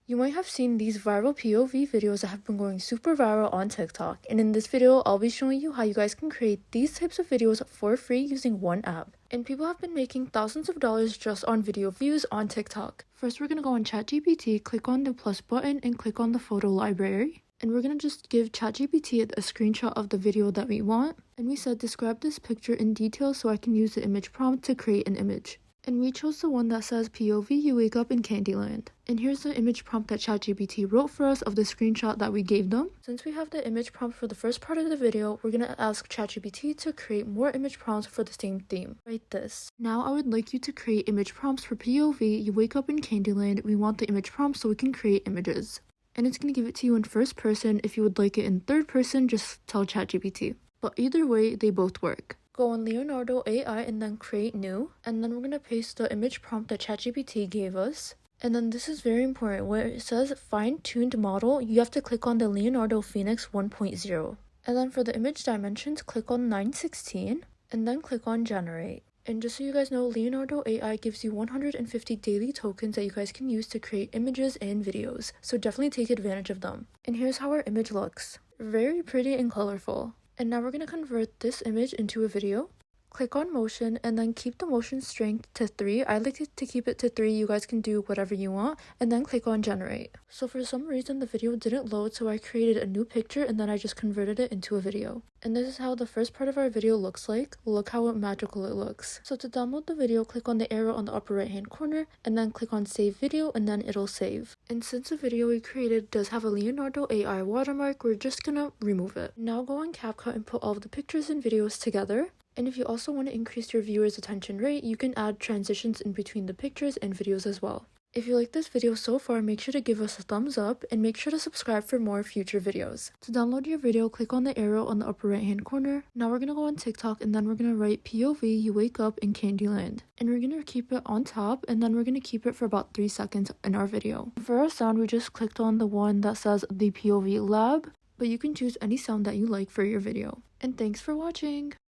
You might have seen these viral POV videos that have been going super viral on TikTok, and in this video, I'll be showing you how you guys can create these types of videos for free using one app. And people have been making thousands of dollars just on video views on TikTok. First, we're gonna go on ChatGPT, click on the plus button, and click on the photo library. And we're gonna just give ChatGPT a screenshot of the video that we want. And we said, describe this picture in detail so I can use the image prompt to create an image. And we chose the one that says POV, you wake up in Candyland. And here's the image prompt that ChatGPT wrote for us of the screenshot that we gave them. Since we have the image prompt for the first part of the video, we're gonna ask ChatGPT to create more image prompts for the same theme. Write this. Now I would like you to create image prompts for POV, you wake up in Candyland. We want the image prompt so we can create images. And it's gonna give it to you in first person. If you would like it in third person, just tell ChatGPT. But either way, they both work. Go on Leonardo AI and then create new, and then we're going to paste the image prompt that ChatGPT gave us. And then this is very important, where it says fine-tuned model, you have to click on the Leonardo Phoenix 1.0. And then for the image dimensions, click on 916 and then click on generate. And just so you guys know, Leonardo AI gives you 150 daily tokens that you guys can use to create images and videos, so definitely take advantage of them. And here's how our image looks. Very pretty and colorful. And now we're going to convert this image into a video. Click on motion and then keep the motion strength to 3. I like it to keep it to 3. You guys can do whatever you want. And then click on generate. So for some reason the video didn't load, so I created a new picture and then I just converted it into a video. And this is how the first part of our video looks like. Look how magical it looks. So to download the video, click on the arrow on the upper right hand corner and then click on save video and then it'll save. And since the video we created does have a Leonardo AI watermark, we're just gonna remove it. Now go on CapCut and put all of the pictures and videos together. And if you also want to increase your viewers' attention rate, you can add transitions in between the pictures and videos as well. If you like this video so far, make sure to give us a thumbs up and make sure to subscribe for more future videos. To download your video, click on the arrow on the upper right hand corner. Now we're going to go on TikTok and then we're going to write POV, you wake up in Candyland. And we're going to keep it on top and then we're going to keep it for about 3 seconds in our video. For our sound, we just clicked on the one that says the POV lab, but you can choose any sound that you like for your video. And thanks for watching!